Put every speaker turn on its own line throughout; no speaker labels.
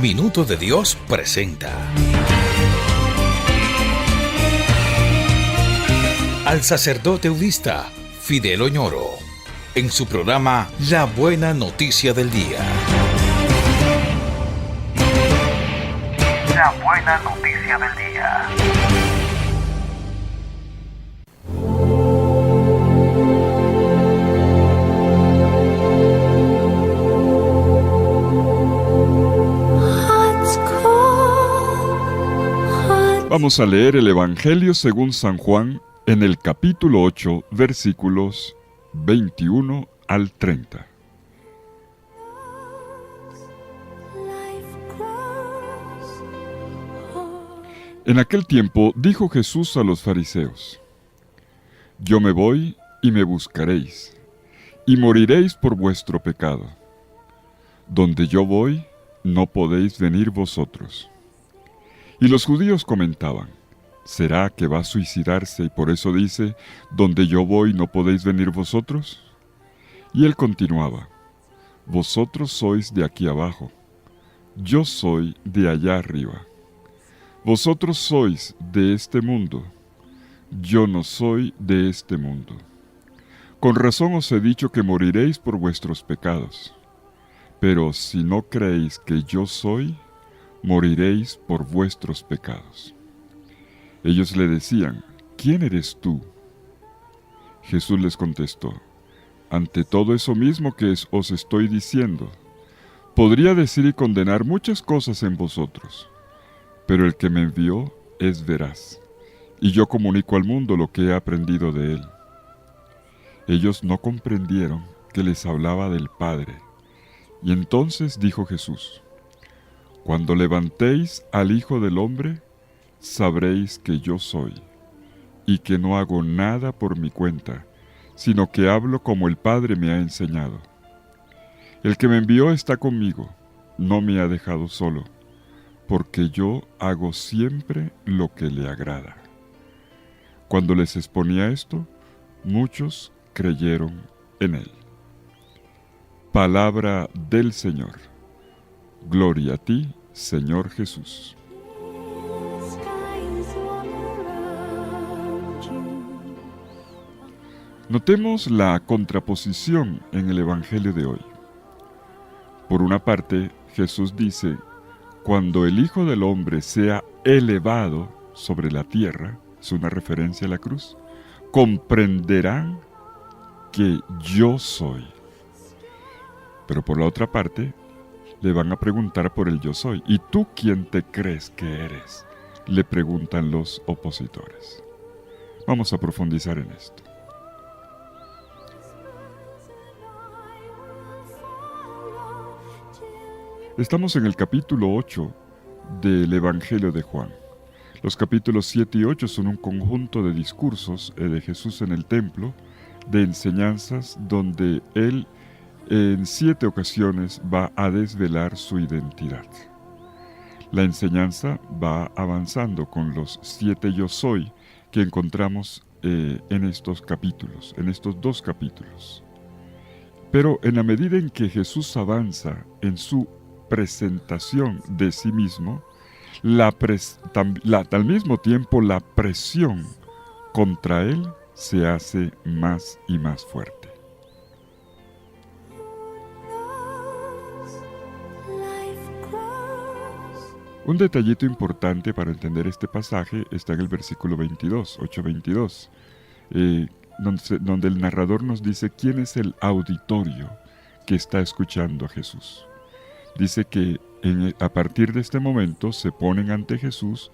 Minuto de Dios presenta al sacerdote eudista Fidel Oñoro en su programa La Buena Noticia del Día. La Buena Noticia del Día.
Vamos a leer el Evangelio según San Juan en el capítulo 8, versículos 21 al 30. En aquel tiempo dijo Jesús a los fariseos: Yo me voy y me buscaréis, y moriréis por vuestro pecado. Donde yo voy, no podéis venir vosotros. Y los judíos comentaban: ¿Será que va a suicidarse y por eso dice, donde yo voy no podéis venir vosotros? Y él continuaba: Vosotros sois de aquí abajo, yo soy de allá arriba. Vosotros sois de este mundo, yo no soy de este mundo. Con razón os he dicho que moriréis por vuestros pecados. Pero si no creéis que yo soy, moriréis por vuestros pecados. Ellos le decían: ¿Quién eres tú? Jesús les contestó: Ante todo eso mismo que os estoy diciendo, podría decir y condenar muchas cosas en vosotros, pero el que me envió es veraz, y yo comunico al mundo lo que he aprendido de él. Ellos no comprendieron que les hablaba del Padre, y entonces dijo Jesús: Cuando levantéis al Hijo del Hombre, sabréis que yo soy, y que no hago nada por mi cuenta, sino que hablo como el Padre me ha enseñado. El que me envió está conmigo, no me ha dejado solo, porque yo hago siempre lo que le agrada. Cuando les exponía esto, muchos creyeron en él. Palabra del Señor. Gloria a ti, Señor Jesús. Notemos la contraposición en el Evangelio de hoy. Por una parte, Jesús dice: cuando el Hijo del Hombre sea elevado sobre la tierra, es una referencia a la cruz, comprenderán que yo soy. Pero por la otra parte, le van a preguntar por el yo soy. ¿Y tú quién te crees que eres?, le preguntan los opositores. Vamos a profundizar en esto. Estamos en el capítulo 8 del Evangelio de Juan. Los capítulos 7 y 8 son un conjunto de discursos de Jesús en el templo, de enseñanzas donde él en 7 ocasiones va a desvelar su identidad. La enseñanza va avanzando con los 7 yo soy que encontramos en estos capítulos, en estos 2 capítulos. Pero en la medida en que Jesús avanza en su presentación de sí mismo, al mismo tiempo la presión contra él se hace más y más fuerte. Un detallito importante para entender este pasaje está en el versículo 22, 8:22, donde el narrador nos dice quién es el auditorio que está escuchando a Jesús. Dice que a partir de este momento se ponen ante Jesús,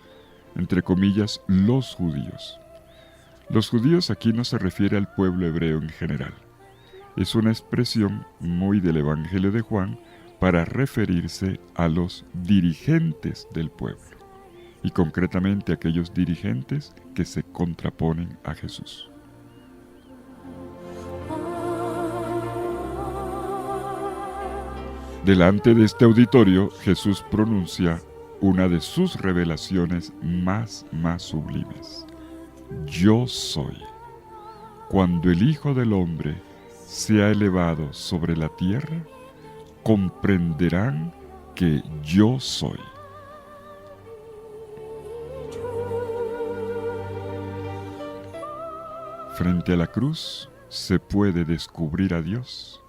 entre comillas, los judíos. Los judíos aquí no se refiere al pueblo hebreo en general. Es una expresión muy del Evangelio de Juan para referirse a los dirigentes del pueblo, y concretamente a aquellos dirigentes que se contraponen a Jesús. Delante de este auditorio, Jesús pronuncia una de sus revelaciones más sublimes: Yo soy. cuando el Hijo del Hombre sea elevado sobre la tierra, comprenderán que yo soy. Frente a la cruz se puede descubrir a Dios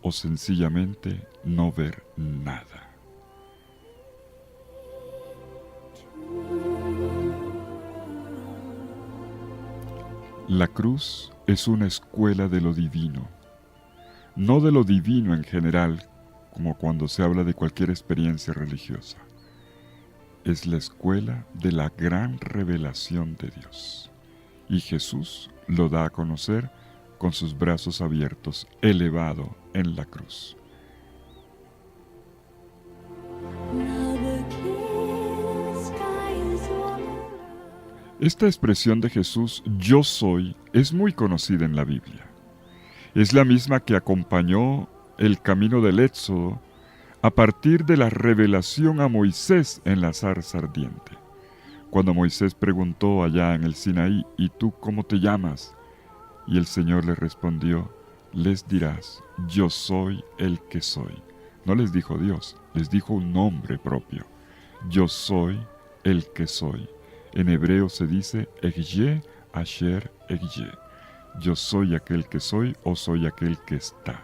o sencillamente no ver nada. La cruz es una escuela de lo divino, no de lo divino en general, como cuando se habla de cualquier experiencia religiosa. Es la escuela de la gran revelación de Dios. Y Jesús lo da a conocer con sus brazos abiertos, elevado en la cruz. Esta expresión de Jesús, yo soy, es muy conocida en la Biblia. Es la misma que acompañó el camino del Éxodo a partir de la revelación a Moisés en la zarza ardiente. Cuando Moisés preguntó allá en el Sinaí, ¿y tú cómo te llamas? Y el Señor le respondió, les dirás, yo soy el que soy. No les dijo Dios, les dijo un nombre propio. Yo soy el que soy. En hebreo se dice, Ehyeh Asher Ehyeh. Yo soy aquel que soy o soy aquel que está.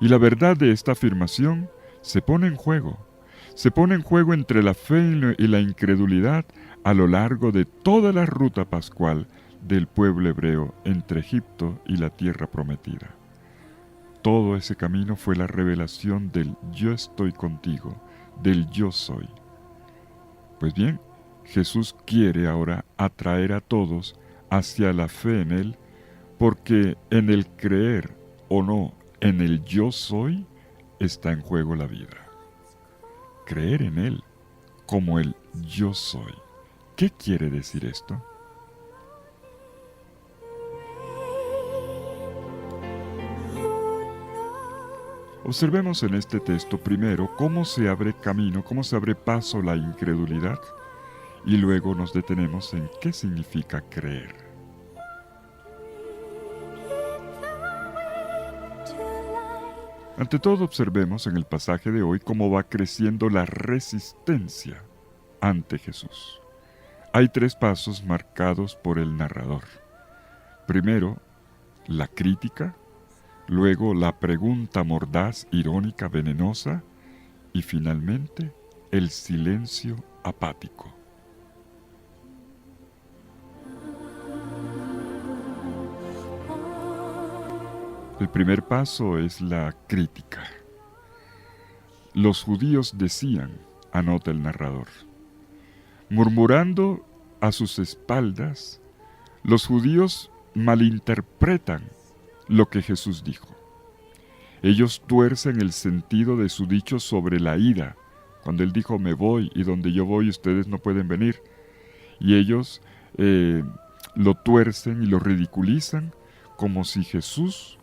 Y la verdad de esta afirmación se pone en juego. Se pone en juego entre la fe y la incredulidad a lo largo de toda la ruta pascual del pueblo hebreo entre Egipto y la tierra prometida. Todo ese camino fue la revelación del yo estoy contigo, del yo soy. Pues bien, Jesús quiere ahora atraer a todos hacia la fe en Él, porque en el creer o no en el yo soy está en juego la vida. Creer en Él como el yo soy. ¿Qué quiere decir esto? Observemos en este texto primero cómo se abre camino, cómo se abre paso la incredulidad y luego nos detenemos en qué significa creer. Ante todo observemos en el pasaje de hoy cómo va creciendo la resistencia ante Jesús. Hay 3 pasos marcados por el narrador. Primero, la crítica, luego la pregunta mordaz, irónica, venenosa y finalmente el silencio apático. El primer paso es la crítica. Los judíos decían, anota el narrador, murmurando a sus espaldas, los judíos malinterpretan lo que Jesús dijo. Ellos tuercen el sentido de su dicho sobre la ira, cuando Él dijo, me voy y donde yo voy ustedes no pueden venir. Y ellos lo tuercen y lo ridiculizan como si Jesús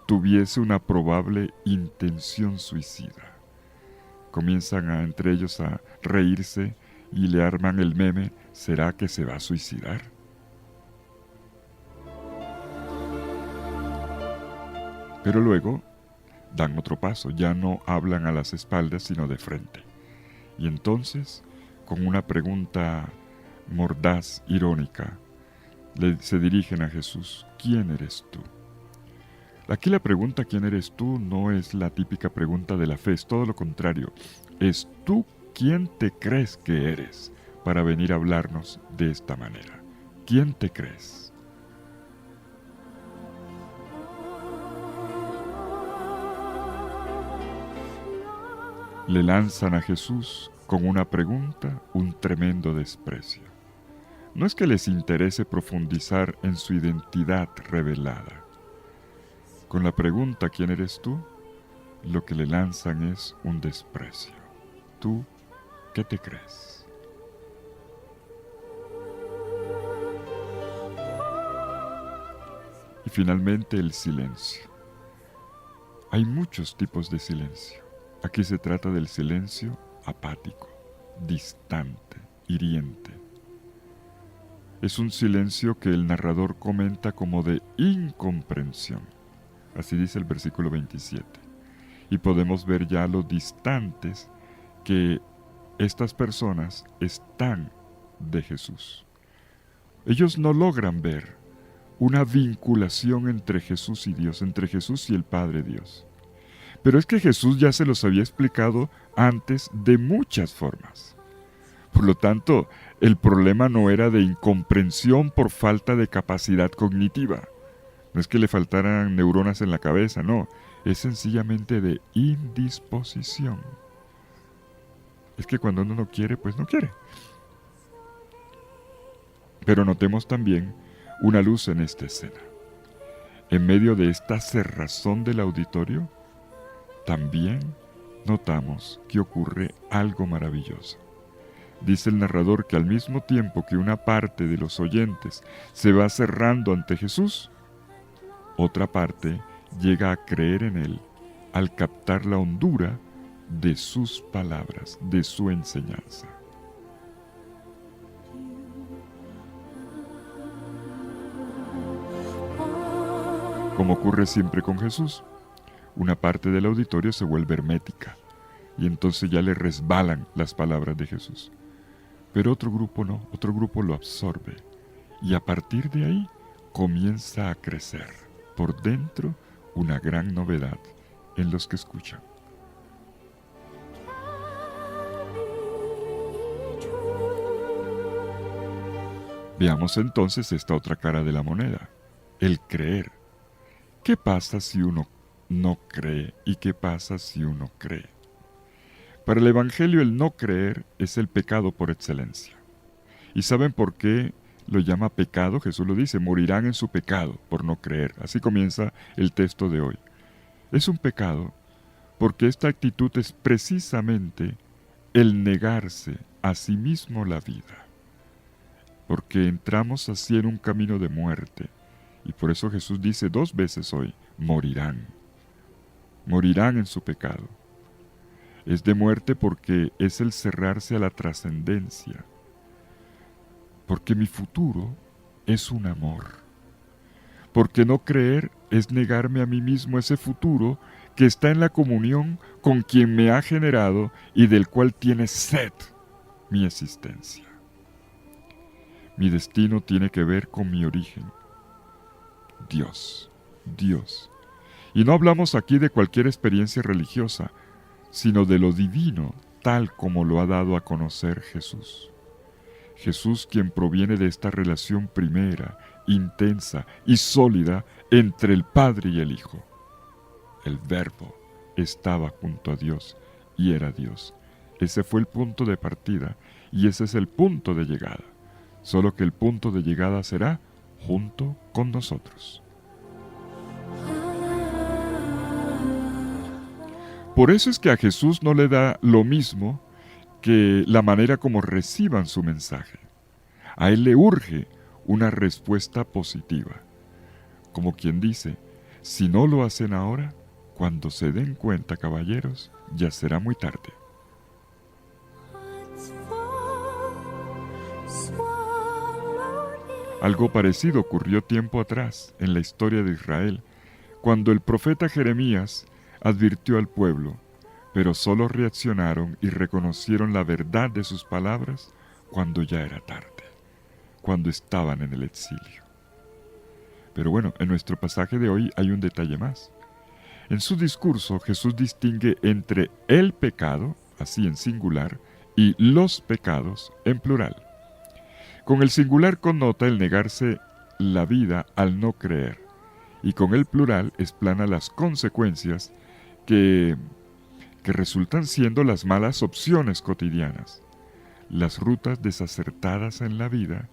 tuviese una probable intención suicida. Comienzan entre ellos a reírse y le arman el meme, ¿será que se va a suicidar? Pero luego dan otro paso, ya no hablan a las espaldas sino de frente. Y entonces, con una pregunta mordaz, irónica, se dirigen a Jesús, ¿quién eres tú? Aquí la pregunta ¿quién eres tú? No es la típica pregunta de la fe, es todo lo contrario. Es tú quién te crees que eres para venir a hablarnos de esta manera. ¿Quién te crees? Le lanzan a Jesús con una pregunta un tremendo desprecio. No es que les interese profundizar en su identidad revelada. Con la pregunta ¿quién eres tú? Lo que le lanzan es un desprecio. ¿Tú qué te crees? Y finalmente el silencio. Hay muchos tipos de silencio. Aquí se trata del silencio apático, distante, hiriente. Es un silencio que el narrador comenta como de incomprensión. Así dice el versículo 27. Y podemos ver ya lo distantes que estas personas están de Jesús. Ellos no logran ver una vinculación entre Jesús y Dios, entre Jesús y el Padre Dios. Pero es que Jesús ya se los había explicado antes de muchas formas. Por lo tanto, el problema no era de incomprensión por falta de capacidad cognitiva. No es que le faltaran neuronas en la cabeza, no. Es sencillamente de indisposición. Es que cuando uno no quiere, pues no quiere. Pero notemos también una luz en esta escena. En medio de esta cerrazón del auditorio, también notamos que ocurre algo maravilloso. Dice el narrador que al mismo tiempo que una parte de los oyentes se va cerrando ante Jesús, otra parte llega a creer en él al captar la hondura de sus palabras, de su enseñanza. Como ocurre siempre con Jesús, una parte del auditorio se vuelve hermética y entonces ya le resbalan las palabras de Jesús. Pero otro grupo no, otro grupo lo absorbe y a partir de ahí comienza a crecer por dentro una gran novedad en los que escuchan. Veamos entonces esta otra cara de la moneda, el creer. ¿Qué pasa si uno no cree y qué pasa si uno cree? Para el Evangelio el no creer es el pecado por excelencia. ¿Y saben por qué lo llama pecado? Jesús lo dice, morirán en su pecado por no creer. Así comienza el texto de hoy. Es un pecado porque esta actitud es precisamente el negarse a sí mismo la vida. Porque entramos así en un camino de muerte. Y por eso Jesús dice 2 veces hoy, morirán. Morirán en su pecado. Es de muerte porque es el cerrarse a la trascendencia. Porque mi futuro es un amor. Porque no creer es negarme a mí mismo ese futuro que está en la comunión con quien me ha generado y del cual tiene sed mi existencia. Mi destino tiene que ver con mi origen. Dios, Dios. Y no hablamos aquí de cualquier experiencia religiosa, sino de lo divino, tal como lo ha dado a conocer Jesús. Jesús quien proviene de esta relación primera, intensa y sólida entre el Padre y el Hijo. El Verbo estaba junto a Dios y era Dios. Ese fue el punto de partida y ese es el punto de llegada. Solo que el punto de llegada será junto con nosotros. Por eso es que a Jesús no le da lo mismo que la manera como reciban su mensaje. A él le urge una respuesta positiva. Como quien dice, si no lo hacen ahora, cuando se den cuenta, caballeros, ya será muy tarde. Algo parecido ocurrió tiempo atrás en la historia de Israel, cuando el profeta Jeremías advirtió al pueblo, pero solo reaccionaron y reconocieron la verdad de sus palabras cuando ya era tarde, cuando estaban en el exilio. Pero bueno, en nuestro pasaje de hoy hay un detalle más. En su discurso Jesús distingue entre el pecado, así en singular, y los pecados en plural. Con el singular connota el negarse la vida al no creer, y con el plural explana las consecuencias que resultan siendo las malas opciones cotidianas, las rutas desacertadas en la vida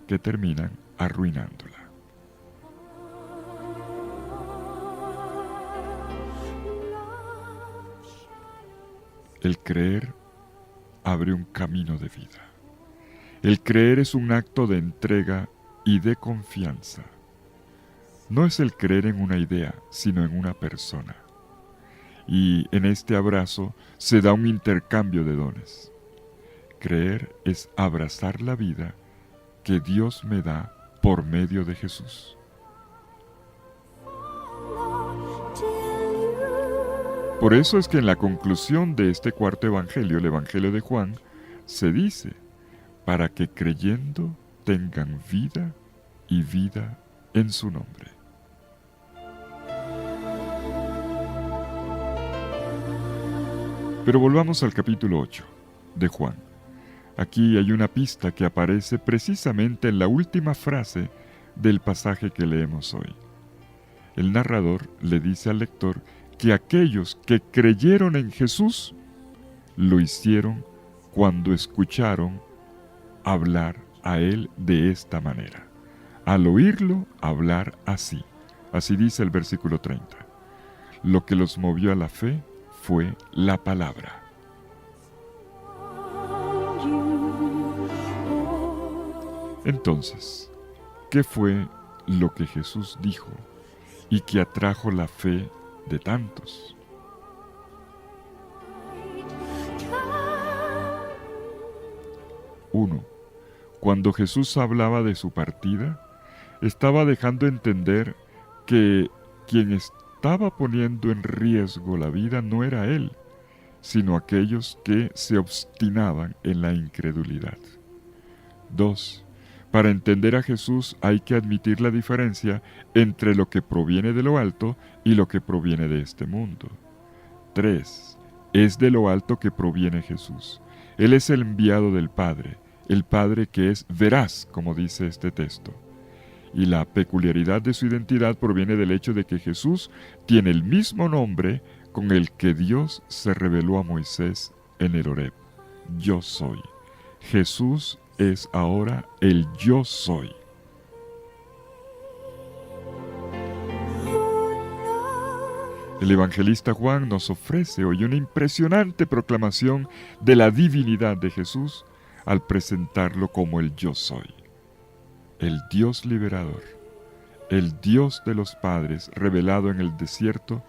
que terminan arruinándola. El creer abre un camino de vida. El creer es un acto de entrega y de confianza. No es el creer en una idea, sino en una persona. Y en este abrazo se da un intercambio de dones. Creer es abrazar la vida que Dios me da por medio de Jesús. Por eso es que en la conclusión de este cuarto evangelio, el Evangelio de Juan, se dice, para que creyendo tengan vida y vida en su nombre. Pero volvamos al capítulo 8 de Juan. Aquí hay una pista que aparece precisamente en la última frase del pasaje que leemos hoy. El narrador le dice al lector que aquellos que creyeron en Jesús lo hicieron cuando escucharon hablar a él de esta manera. Al oírlo hablar así. Así dice el versículo 30. Lo que los movió a la fe fue la palabra. Entonces, ¿qué fue lo que Jesús dijo y que atrajo la fe de tantos? Uno, cuando Jesús hablaba de su partida, estaba dejando entender que quien estaba poniendo en riesgo la vida no era Él, sino aquellos que se obstinaban en la incredulidad. 2. Para entender a Jesús hay que admitir la diferencia entre lo que proviene de lo alto y lo que proviene de este mundo. 3. Es de lo alto que proviene Jesús. Él es el enviado del Padre, el Padre que es veraz, como dice este texto. Y la peculiaridad de su identidad proviene del hecho de que Jesús tiene el mismo nombre con el que Dios se reveló a Moisés en el Horeb. Yo soy. Jesús es ahora el Yo soy. El evangelista Juan nos ofrece hoy una impresionante proclamación de la divinidad de Jesús al presentarlo como el Yo soy. El Dios liberador, el Dios de los padres revelado en el desierto,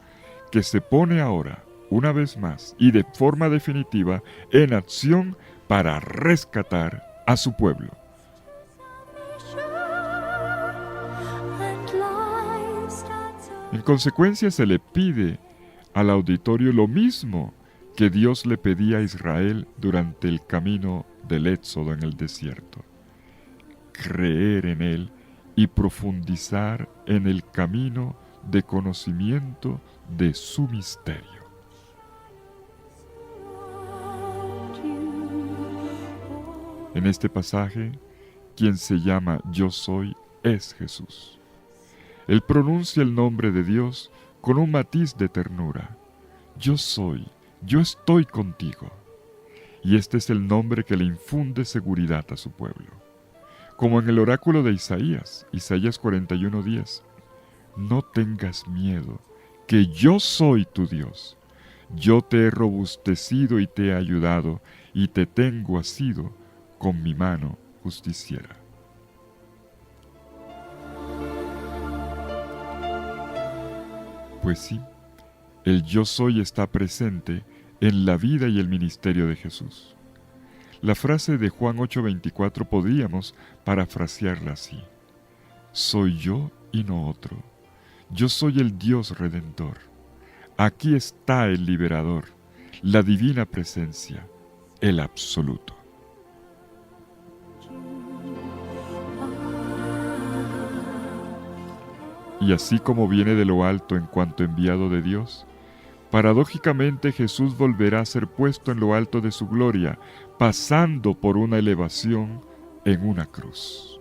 que se pone ahora, una vez más y de forma definitiva, en acción para rescatar a su pueblo. En consecuencia, se le pide al auditorio lo mismo que Dios le pedía a Israel durante el camino del Éxodo en el desierto: creer en Él y profundizar en el camino de conocimiento de su misterio. En este pasaje, quien se llama Yo soy es Jesús. Él pronuncia el nombre de Dios con un matiz de ternura. Yo soy, yo estoy contigo. Y este es el nombre que le infunde seguridad a su pueblo. Como en el oráculo de Isaías 41:10. No tengas miedo, que yo soy tu Dios. Yo te he robustecido y te he ayudado, y te tengo asido con mi mano justiciera. Pues sí, el yo soy está presente en la vida y el ministerio de Jesús. La frase de Juan 8:24 podríamos parafrasearla así: soy yo y no otro. Yo soy el Dios redentor. Aquí está el liberador, la divina presencia, el absoluto. Y así como viene de lo alto en cuanto enviado de Dios, paradójicamente Jesús volverá a ser puesto en lo alto de su gloria, pasando por una elevación en una cruz.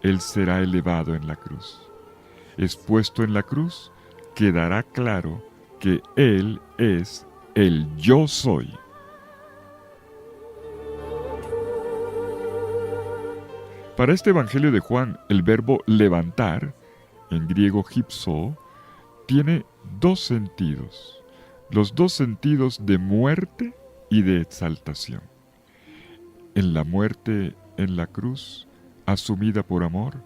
Él será elevado en la cruz. Expuesto en la cruz, quedará claro que Él es el Yo soy. Para este Evangelio de Juan, el verbo levantar, en griego hypso, tiene dos sentidos. Los dos sentidos de muerte y de exaltación. En la muerte en la cruz, asumida por amor,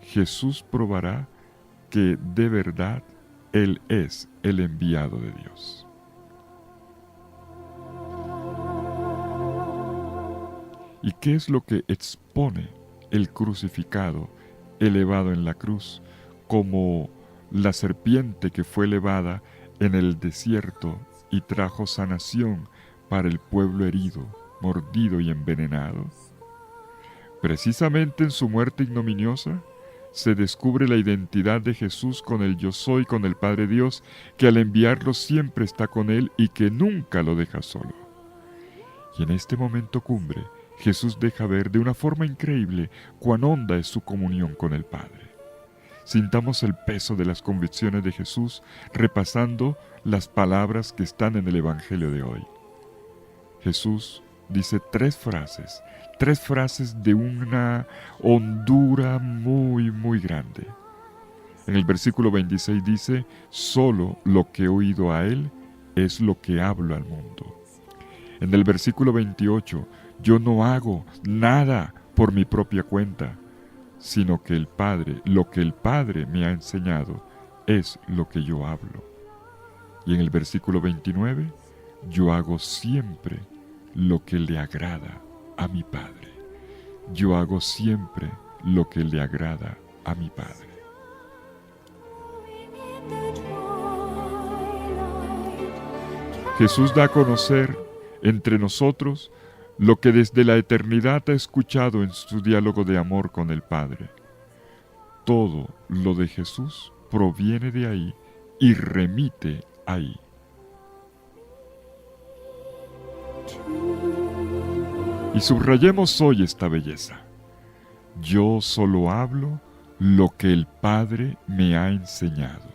Jesús probará que de verdad Él es el enviado de Dios. ¿Y qué es lo que expone el crucificado, elevado en la cruz, como la serpiente que fue elevada en el desierto y trajo sanación para el pueblo herido, mordido y envenenado. Precisamente en su muerte ignominiosa se descubre la identidad de Jesús con el yo soy, con el Padre Dios, que al enviarlo siempre está con él y que nunca lo deja solo. Y en este momento cumbre, Jesús deja ver de una forma increíble cuán honda es su comunión con el Padre. Sintamos el peso de las convicciones de Jesús repasando las palabras que están en el Evangelio de hoy. Jesús dice tres frases de una hondura muy, muy grande. En el versículo 26 dice, solo lo que he oído a Él es lo que hablo al mundo. En el versículo 28, yo no hago nada por mi propia cuenta, sino que lo que el Padre me ha enseñado, es lo que yo hablo. Y en el versículo 29, yo hago siempre lo que le agrada a mi Padre. Yo hago siempre lo que le agrada a mi Padre. Jesús da a conocer entre nosotros lo que desde la eternidad ha escuchado en su diálogo de amor con el Padre. Todo lo de Jesús proviene de ahí y remite ahí. Y subrayemos hoy esta belleza. Yo solo hablo lo que el Padre me ha enseñado.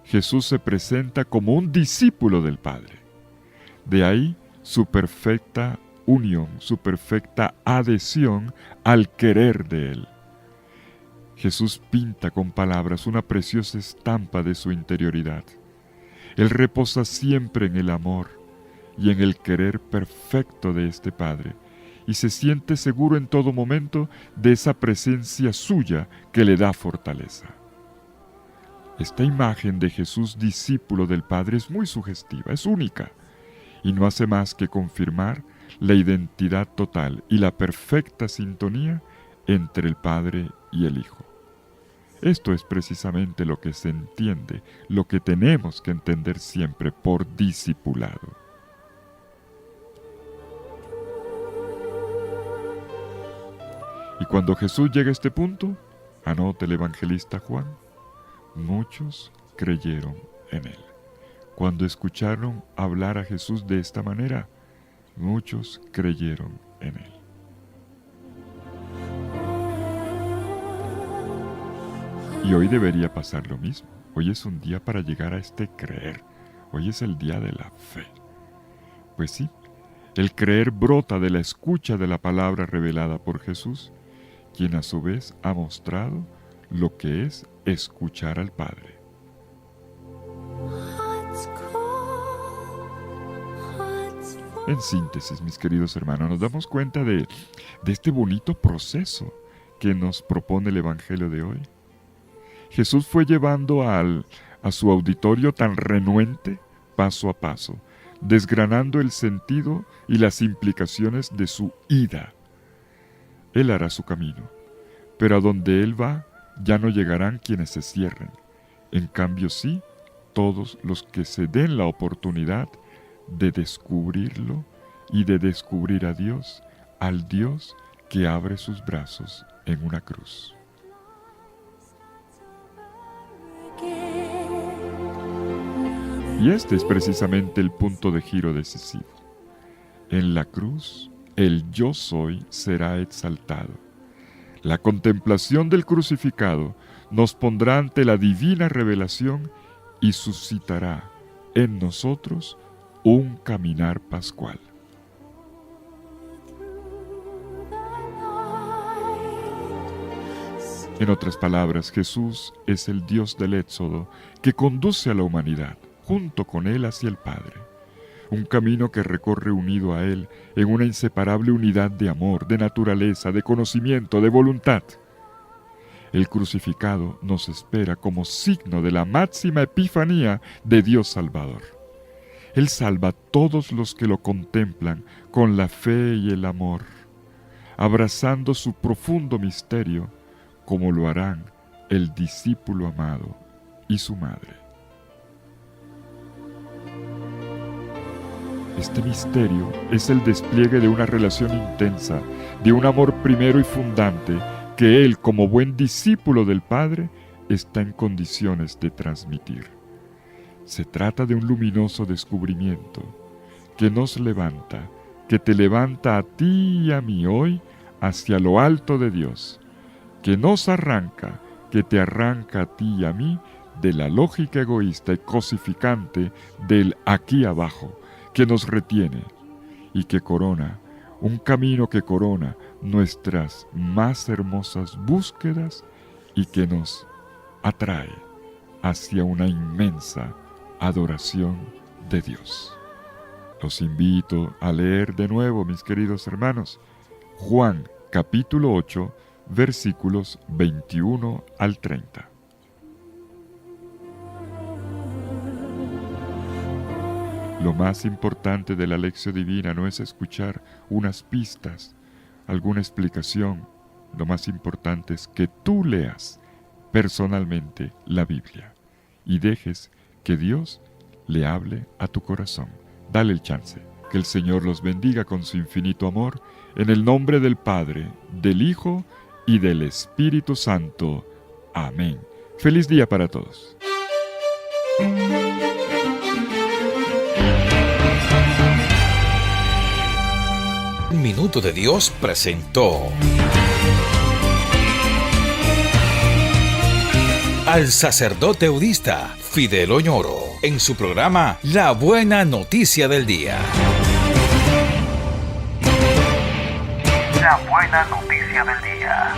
Jesús se presenta como un discípulo del Padre. De ahí su perfecta unión, su perfecta adhesión al querer de Él. Jesús pinta con palabras una preciosa estampa de su interioridad. Él reposa siempre en el amor y en el querer perfecto de este Padre, y se siente seguro en todo momento de esa presencia suya que le da fortaleza. Esta imagen de Jesús discípulo del Padre es muy sugestiva, es única, y no hace más que confirmar la identidad total y la perfecta sintonía entre el Padre y el Hijo. Esto es precisamente lo que se entiende, lo que tenemos que entender siempre por discipulado. Y cuando Jesús llega a este punto, anota el evangelista Juan, muchos creyeron en él. Cuando escucharon hablar a Jesús de esta manera, muchos creyeron en él. Y hoy debería pasar lo mismo. Hoy es un día para llegar a este creer. Hoy es el día de la fe. Pues sí, el creer brota de la escucha de la palabra revelada por Jesús, quien a su vez ha mostrado lo que es escuchar al Padre. En síntesis, mis queridos hermanos, nos damos cuenta de este bonito proceso que nos propone el Evangelio de hoy. Jesús fue llevando a su auditorio tan renuente paso a paso, desgranando el sentido y las implicaciones de su ida. Él hará su camino, pero a donde Él va ya no llegarán quienes se cierren. En cambio sí, todos los que se den la oportunidad de descubrirlo y de descubrir a Dios, al Dios que abre sus brazos en una cruz. Y este es precisamente el punto de giro decisivo. En la cruz, el yo soy será exaltado. La contemplación del crucificado nos pondrá ante la divina revelación y suscitará en nosotros un caminar pascual. En otras palabras, Jesús es el Dios del Éxodo que conduce a la humanidad, junto con Él hacia el Padre. Un camino que recorre unido a Él en una inseparable unidad de amor, de naturaleza, de conocimiento, de voluntad. El crucificado nos espera como signo de la máxima epifanía de Dios Salvador. Él salva a todos los que lo contemplan con la fe y el amor. abrazando su profundo misterio, como lo harán el discípulo amado y su madre. Este misterio es el despliegue de una relación intensa, de un amor primero y fundante, que él, como buen discípulo del Padre, está en condiciones de transmitir. Se trata de un luminoso descubrimiento que nos levanta, que te levanta a ti y a mí hoy hacia lo alto de Dios, que nos arranca, que te arranca a ti y a mí de la lógica egoísta y cosificante del aquí abajo, que nos retiene y que corona, un camino que corona nuestras más hermosas búsquedas y que nos atrae hacia una inmensa adoración de Dios. Los invito a leer de nuevo, mis queridos hermanos, Juan capítulo 8, versículos 21 al 30. Lo más importante de la lección divina no es escuchar unas pistas, alguna explicación. Lo más importante es que tú leas personalmente la Biblia y dejes que Dios le hable a tu corazón. Dale el chance. Que el Señor los bendiga con su infinito amor, en el nombre del Padre, del Hijo y del Espíritu Santo. Amén. Feliz día para todos.
Minuto de Dios presentó al sacerdote eudista Fidel Oñoro en su programa La Buena Noticia del Día. La Buena Noticia del Día.